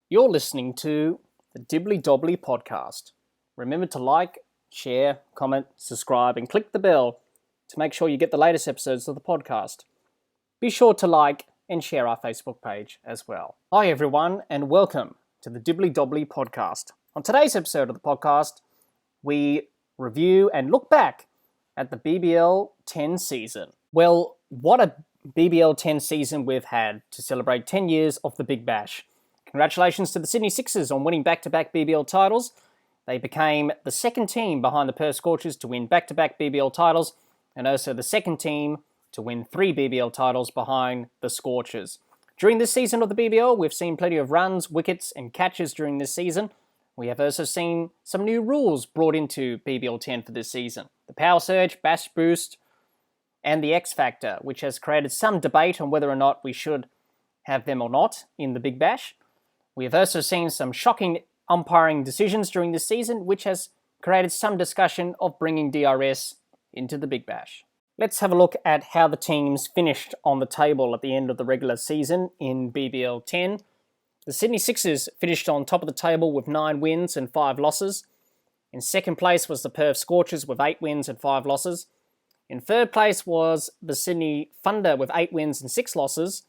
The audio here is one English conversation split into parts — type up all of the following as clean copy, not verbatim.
You're listening to the Dibbly-Dobbly Podcast. Remember to like, share, comment, subscribe, and click the bell to make sure you get the latest episodes of the podcast. Be sure to like and share our Facebook page as well. Hi everyone, and welcome to the Dibbly-Dobbly Podcast. On today's episode of the podcast, we review and look back at the BBL10 season. Well, what a BBL10 season we've had to celebrate 10 years of the Big Bash. Congratulations to the Sydney Sixers on winning back-to-back BBL titles. They became the second team behind the Perth Scorchers to win back-to-back BBL titles, and also the second team to win 3 BBL titles behind the Scorchers. During this season of the BBL, we've seen plenty of runs, wickets, and catches during this season. We have also seen some new rules brought into BBL10 for this season. The Power Surge, Bash Boost, and the X Factor, which has created some debate on whether or not we should have them or not in the Big Bash. We have also seen some shocking umpiring decisions during this season, which has created some discussion of bringing DRS into the Big Bash. Let's have a look at how the teams finished on the table at the end of the regular season in BBL 10. The Sydney Sixers finished on top of the table with 9 wins and 5 losses. In second place was the Perth Scorchers with 8 wins and 5 losses. In third place was the Sydney Thunder with 8 wins and 6 losses.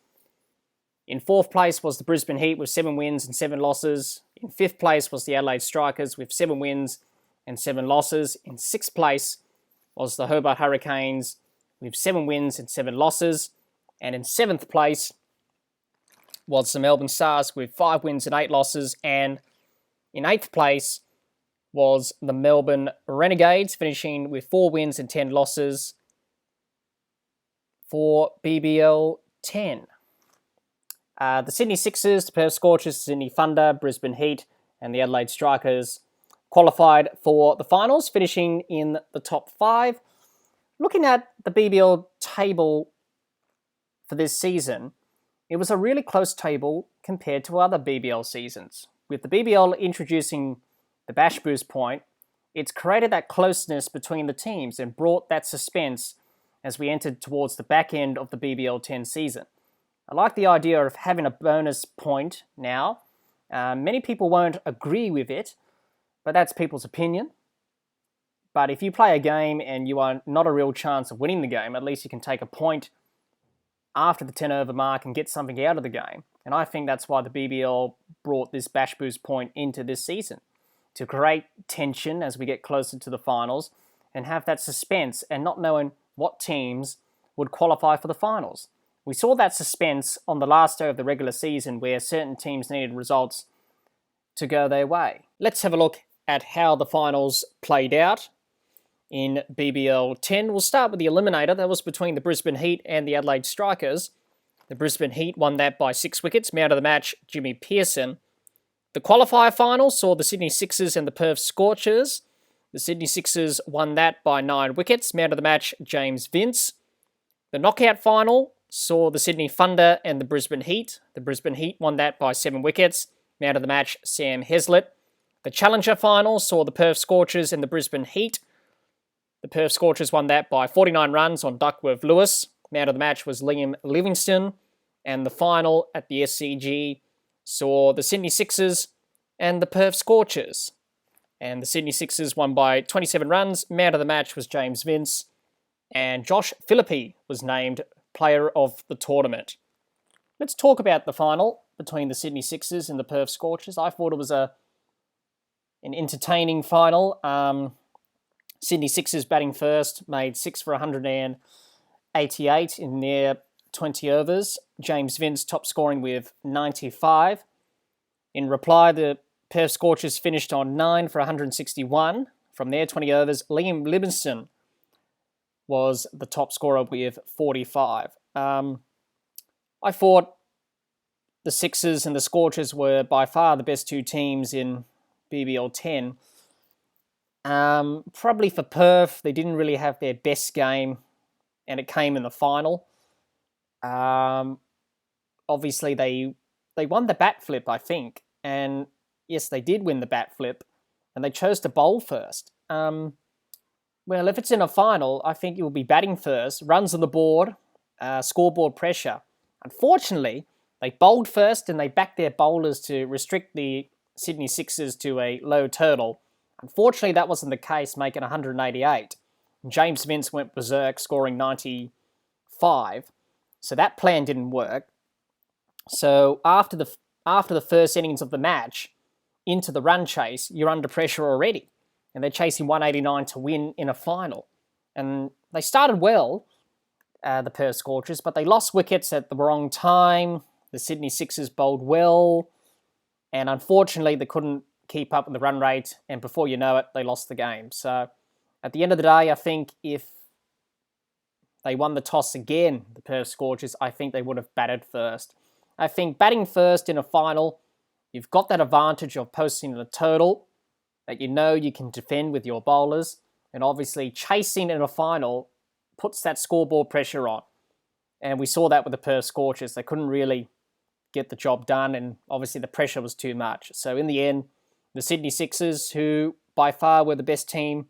In fourth place was the Brisbane Heat with 7 wins and 7 losses. In fifth place was the Adelaide Strikers with 7 wins and 7 losses. In sixth place was the Hobart Hurricanes with 7 wins and 7 losses. And in seventh place was the Melbourne Stars with 5 wins and 8 losses. And in eighth place was the Melbourne Renegades, finishing with 4 wins and 10 losses for BBL 10. The Sydney Sixers, the Perth Scorchers, the Sydney Thunder, Brisbane Heat, and the Adelaide Strikers qualified for the finals, finishing in the top 5. Looking at the BBL table for this season, it was a really close table compared to other BBL seasons. With the BBL introducing the Bash Boost point, it's created that closeness between the teams and brought that suspense as we entered towards the back end of the BBL 10 season. I like the idea of having a bonus point now. Many people won't agree with it, but that's people's opinion. But if you play a game and you are not a real chance of winning the game, at least you can take a point after the 10 over mark and get something out of the game. And I think that's why the BBL brought this Bash Boost point into this season, to create tension as we get closer to the finals and have that suspense and not knowing what teams would qualify for the finals. We saw that suspense on the last day of the regular season where certain teams needed results to go their way. Let's have a look at how the finals played out in BBL 10. We'll start with the eliminator. That was between the Brisbane Heat and the Adelaide Strikers. The Brisbane Heat won that by 6 wickets. Man of the match, Jimmy Pearson. The qualifier final saw the Sydney Sixers and the Perth Scorchers. The Sydney Sixers won that by 9 wickets. Man of the match, James Vince. The knockout final saw the Sydney Thunder and the Brisbane Heat. The Brisbane Heat won that by 7 wickets. Man of the match, Sam Heslett. The Challenger final saw the Perth Scorchers and the Brisbane Heat. The Perth Scorchers won that by 49 runs on Duckworth Lewis. Man of the match was Liam Livingston. And the final at the SCG saw the Sydney Sixers and the Perth Scorchers. And the Sydney Sixers won by 27 runs. Man of the match was James Vince. And Josh Philippi was named Player of the Tournament. Let's talk about the final between the Sydney Sixers and the Perth Scorchers. I thought it was an entertaining final. Sydney Sixers batting first, made 6 for 188 in their 20 overs. James Vince top scoring with 95. In reply, the Perth Scorchers finished on 9 for 161 from their 20 overs. Liam Livingston was the top scorer with 45. I thought the Sixers and the Scorchers were by far the best 2 teams in BBL 10. Probably for Perth, they didn't really have their best game, and it came in the final. Obviously, they won the bat flip, I think, and yes, they did win the bat flip, and they chose to bowl first. Well, if it's in a final, I think you'll be batting first, runs on the board, scoreboard pressure. Unfortunately, They bowled first and they backed their bowlers to restrict the Sydney Sixers to a low total. Unfortunately, that wasn't the case, making 188. James Vince went berserk, scoring 95. So that plan didn't work. So after the first innings of the match, into the run chase, you're under pressure already. And they're chasing 189 to win in a final. And they started well, the Perth Scorchers, but they lost wickets at the wrong time. The Sydney Sixers bowled well, and unfortunately they couldn't keep up with the run rate, and before you know it, they lost the game. So at the end of the day, I think if they won the toss again, the Perth Scorchers, I think they would have batted first. I think batting first in a final, you've got that advantage of posting a total that you know you can defend with your bowlers, and obviously chasing in a final puts that scoreboard pressure on. And we saw that with the Perth Scorchers. They couldn't really get the job done, and obviously the pressure was too much. So in the end, the Sydney Sixers, who by far were the best team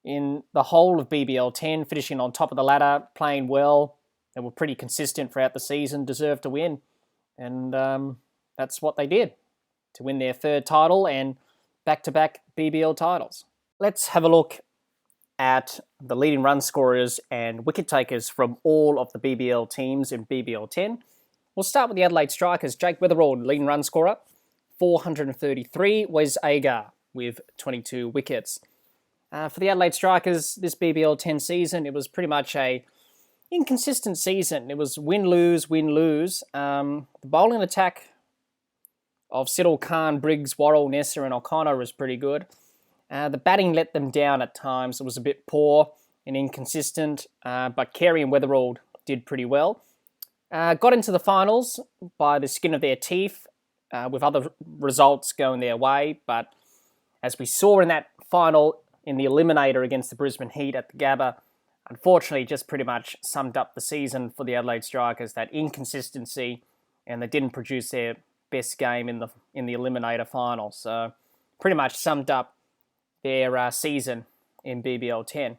in the whole of BBL10, finishing on top of the ladder, playing well, they were pretty consistent throughout the season, deserved to win. And that's what they did, to win their third title and back-to-back BBL titles. Let's have a look at the leading run scorers and wicket takers from all of the BBL teams in BBL10. We'll start with the Adelaide Strikers. Jake Weatherald, leading run scorer, 433. Wes Agar with 22 wickets. For the Adelaide Strikers, this BBL10 season, it was pretty much a inconsistent season. It was win-lose, win-lose. The bowling attack of Siddle, Khan, Briggs, Worrell, Nessa and O'Connor was pretty good. The batting let them down at times. It was a bit poor and inconsistent, but Carey and Weatherald did pretty well. Got into the finals by the skin of their teeth, with other results going their way, but as we saw in that final in the Eliminator against the Brisbane Heat at the Gabba, unfortunately just pretty much summed up the season for the Adelaide Strikers, that inconsistency, and they didn't produce their best game in the Eliminator final. So pretty much summed up their season in BBL 10.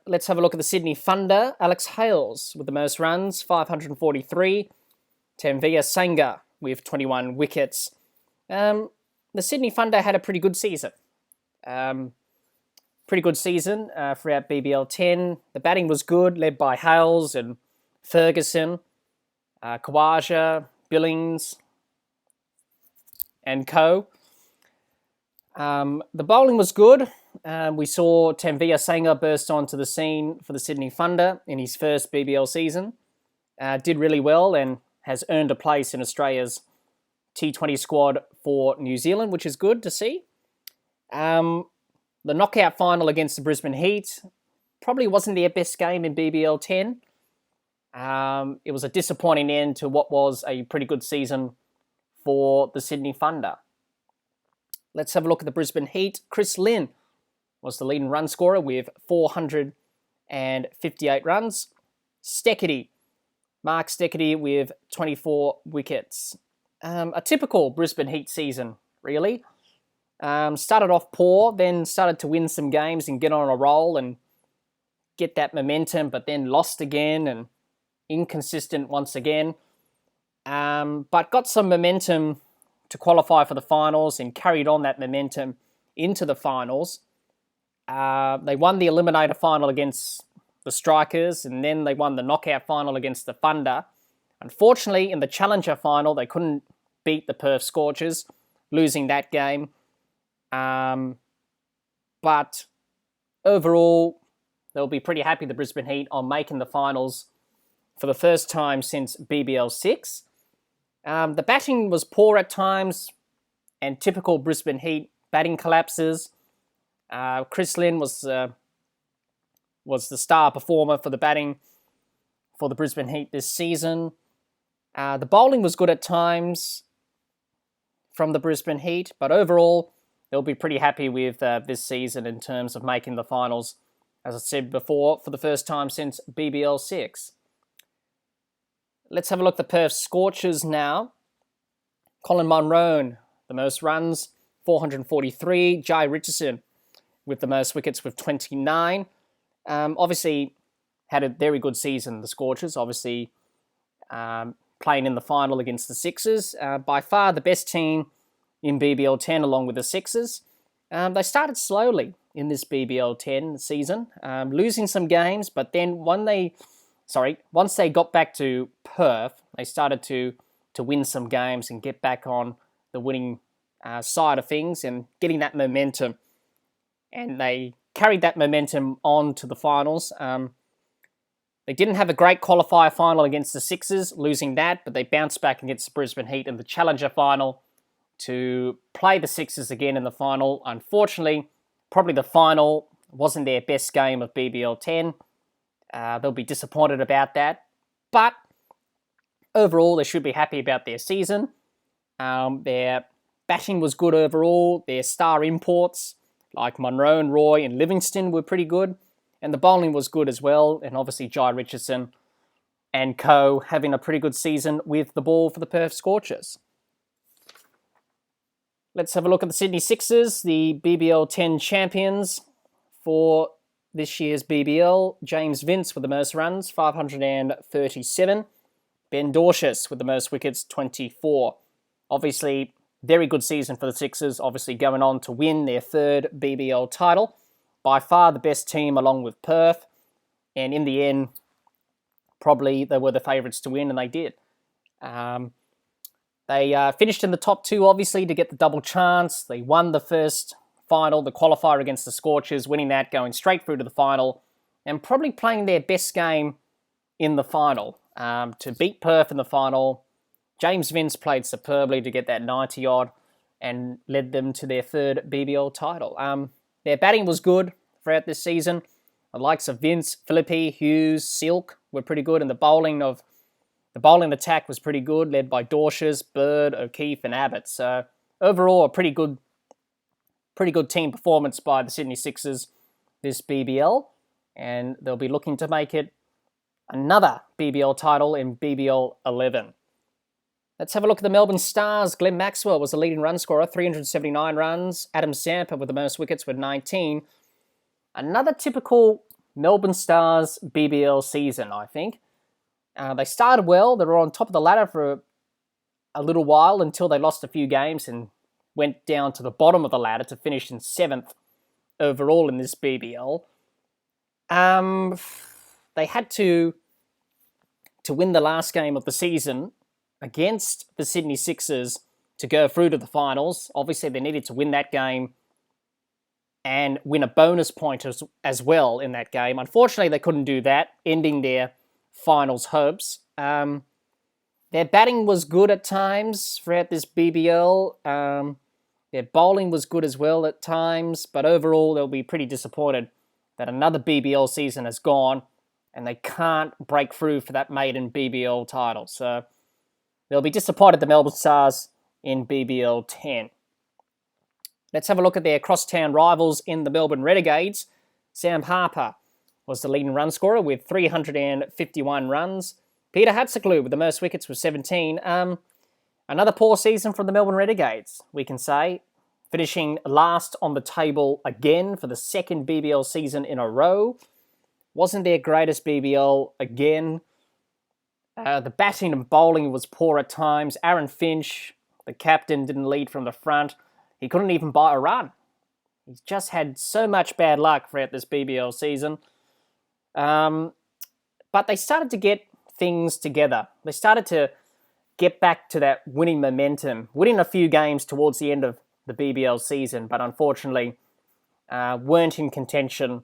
Let's have a look at the Sydney Thunder. Alex Hales with the most runs, 543. Tanveer Sangha with 21 wickets. The Sydney Thunder had a pretty good season. Throughout BBL 10. The batting was good, led by Hales and Ferguson, Khawaja, Billings, and co. The bowling was good. We saw Tanveer Sangha burst onto the scene for the Sydney Thunder in his first BBL season. Did really well and has earned a place in Australia's T20 squad for New Zealand, which is good to see. The knockout final against the Brisbane Heat probably wasn't their best game in BBL 10. It was a disappointing end to what was a pretty good season for the Sydney Thunder. Let's have a look at the Brisbane Heat. Chris Lynn was the leading run scorer with 458 runs. Mark Steckity with 24 wickets. A typical Brisbane Heat season, really. Started off poor, then started to win some games and get on a roll and get that momentum, but then lost again and inconsistent once again. But got some momentum to qualify for the finals and carried on that momentum into the finals. They won the Eliminator final against the Strikers, and then they won the knockout final against the Thunder. Unfortunately, in the Challenger final, they couldn't beat the Perth Scorchers, losing that game. But overall, they'll be pretty happy, the Brisbane Heat, on making the finals for the first time since BBL 6. The batting was poor at times, and typical Brisbane Heat batting collapses. Chris Lynn was the star performer for the batting for the Brisbane Heat this season. The bowling was good at times from the Brisbane Heat, but overall, they'll be pretty happy with this season in terms of making the finals, as I said before, for the first time since BBL 6. Let's have a look at the Perth Scorchers now. Colin Monroe, the most runs, 443. Jai Richardson with the most wickets with 29. Obviously, had a very good season, the Scorchers. Obviously, playing in the final against the Sixers. By far the best team in BBL10 along with the Sixers. They started slowly in this BBL10 season, losing some games, but then once they got back to Perth, they started to win some games and get back on the winning side of things and getting that momentum. And they carried that momentum on to the finals. They didn't have a great qualifier final against the Sixers, losing that, but they bounced back against the Brisbane Heat in the Challenger final to play the Sixers again in the final. Unfortunately, probably the final wasn't their best game of BBL10. They'll be disappointed about that. But overall, they should be happy about their season. Their batting was good overall. Their star imports, like Monroe and Roy and Livingston, were pretty good. And the bowling was good as well. And obviously, Jai Richardson and co having a pretty good season with the ball for the Perth Scorchers. Let's have a look at the Sydney Sixers, the BBL 10 champions for this year's BBL. James Vince with the most runs, 537. Ben Dorshus with the most wickets, 24. Obviously, very good season for the Sixers, obviously going on to win their third BBL title. By far the best team along with Perth. And in the end, probably they were the favourites to win, and they did. They finished in the top two, obviously, to get the double chance. They won the first final, the qualifier against the Scorchers, winning that, going straight through to the final, and probably playing their best game in the final. To beat Perth in the final, James Vince played superbly to get that 90-odd and led them to their third BBL title. Their batting was good throughout this season. The likes of Vince, Philippi, Hughes, Silk were pretty good, and the bowling attack was pretty good, led by Dorshus, Bird, O'Keefe, and Abbott. So overall, a pretty good team performance by the Sydney Sixers this BBL, and they'll be looking to make it another BBL title in BBL 11. Let's have a look at the Melbourne Stars. Glenn Maxwell was the leading run scorer, 379 runs. Adam Samper with the most wickets with 19. Another typical Melbourne Stars BBL season, I think. They started well. They were on top of the ladder for a little while until they lost a few games and went down to the bottom of the ladder to finish in 7th overall in this BBL. They had to win the last game of the season against the Sydney Sixers to go through to the finals. Obviously, they needed to win that game and win a bonus point as well in that game. Unfortunately, they couldn't do that, ending their finals hopes. Their batting was good at times throughout this BBL. Their bowling was good as well at times, but overall they'll be pretty disappointed that another BBL season has gone and they can't break through for that maiden BBL title. So they'll be disappointed, the Melbourne Stars, in BBL 10. Let's have a look at their crosstown rivals in the Melbourne Renegades. Sam Harper was the leading run scorer with 351 runs. Peter Hatziglou with the most wickets with 17. Another poor season from the Melbourne Renegades, we can say. Finishing last on the table again for the second BBL season in a row. Wasn't their greatest BBL again. The batting and bowling was poor at times. Aaron Finch, the captain, didn't lead from the front. He couldn't even buy a run. He's just had so much bad luck throughout this BBL season. But they started to get things together. They started to get back to that winning momentum, winning a few games towards the end of the BBL season, but unfortunately weren't in contention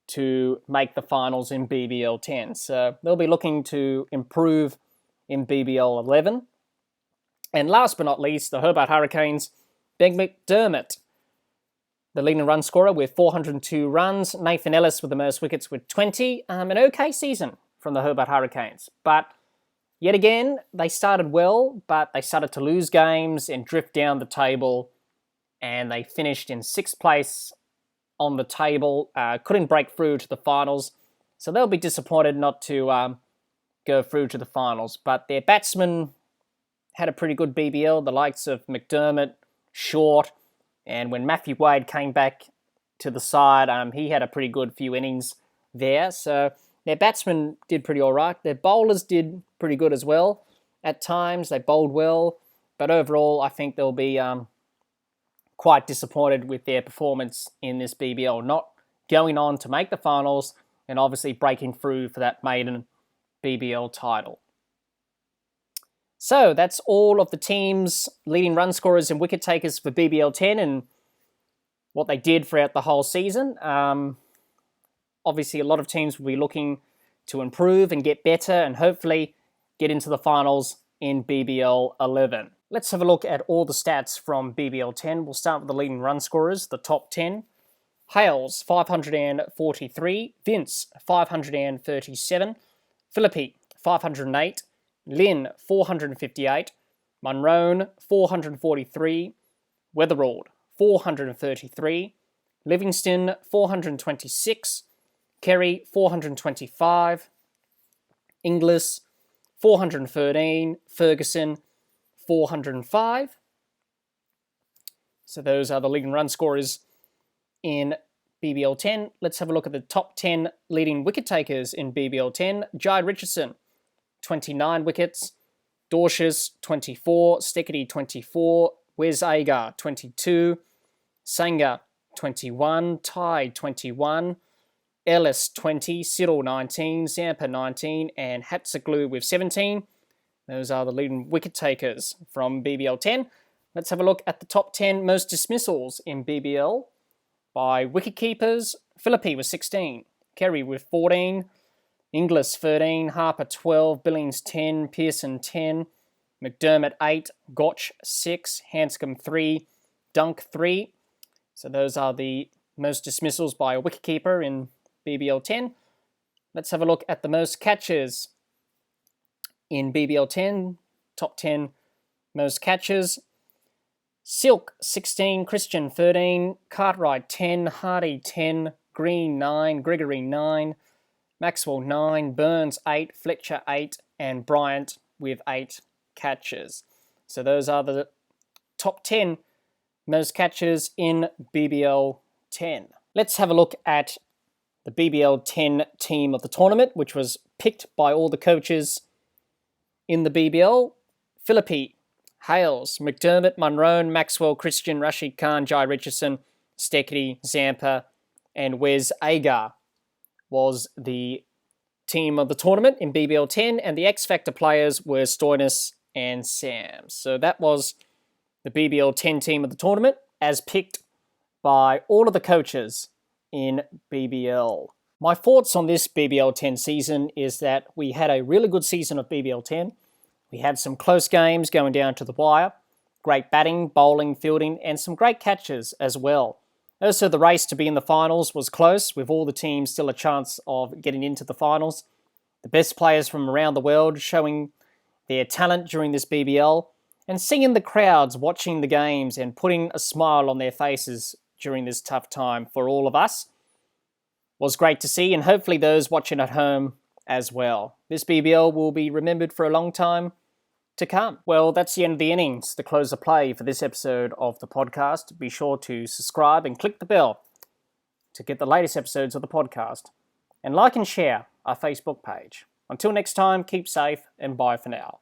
to make the finals in BBL 10. So they'll be looking to improve in BBL 11. And last but not least, the Hobart Hurricanes, Ben McDermott, the leading run scorer with 402 runs. Nathan Ellis with the most wickets with 20. An okay season from the Hobart Hurricanes. But yet again, they started well, but they started to lose games and drift down the table. And they finished in 6th place on the table. Couldn't break through to the finals. So they'll be disappointed not to go through to the finals. But their batsmen had a pretty good BBL. The likes of McDermott, Short, and when Matthew Wade came back to the side, he had a pretty good few innings there. So Their batsmen did pretty all right. Their bowlers did pretty good as well. At times, they bowled well. But overall, I think they'll be quite disappointed with their performance in this BBL, not going on to make the finals and obviously breaking through for that maiden BBL title. So that's all of the teams' leading run scorers and wicket takers for BBL10 and what they did throughout the whole season. Obviously, a lot of teams will be looking to improve and get better and hopefully get into the finals in BBL11. Let's have a look at all the stats from BBL10. We'll start with the leading run scorers, the top 10. Hales, 543. Vince, 537. Philippi, 508. Lynn, 458. Munroe, 443. Weatherald, 433. Livingston, 426. Kerry, 425. Inglis, 413. Ferguson, 405. So those are the leading run scorers in BBL10. Let's have a look at the top 10 leading wicket takers in BBL10. Jai Richardson, 29 wickets. Dorcius, 24. Steckity, 24. Wes Agar, 22. Sanger, 21. Tide, 21. Ellis, 20. Siddle, 19. Zampa, 19. And Hatzaglu with 17. Those are the leading wicket takers from BBL10. Let's have a look at the top 10 most dismissals in BBL by wicketkeepers. Philippi with 16. Kerry with 14. Inglis 13. Harper 12. Billings 10. Pearson 10. McDermott 8. Gotch 6. Hanscom 3. Dunk 3. So those are the most dismissals by a wicketkeeper in BBL10. Let's have a look at the most catches in BBL10, top 10 most catches. Silk, 16. Christian, 13. Cartwright, 10. Hardy, 10. Green, 9. Gregory, 9. Maxwell, 9. Burns, 8. Fletcher, 8. And Bryant with 8 catches. So those are the top 10 most catches in BBL10. Let's have a look at the BBL10 team of the tournament, which was picked by all the coaches in the BBL. Philippi, Hales, McDermott, Munroe, Maxwell, Christian, Rashid Khan, Jai Richardson, Steckity, Zampa, and Wes Agar was the team of the tournament in BBL10, and the X Factor players were Stoinis and Sam. So that was the BBL10 team of the tournament, as picked by all of the coaches in BBL. My thoughts on this BBL10 season is that we had a really good season of BBL10. We had some close games going down to the wire, great batting, bowling, fielding, and some great catches as well. Also, the race to be in the finals was close, with all the teams still a chance of getting into the finals. The best players from around the world showing their talent during this BBL, and seeing the crowds watching the games and putting a smile on their faces during this tough time for all of us was great to see, and hopefully those watching at home as well. This BBL will be remembered for a long time to come. Well, that's the end of the innings, the close of play for this episode of the podcast. Be sure to subscribe and click the bell to get the latest episodes of the podcast, and like and share our Facebook page. Until next time, keep safe and bye for now.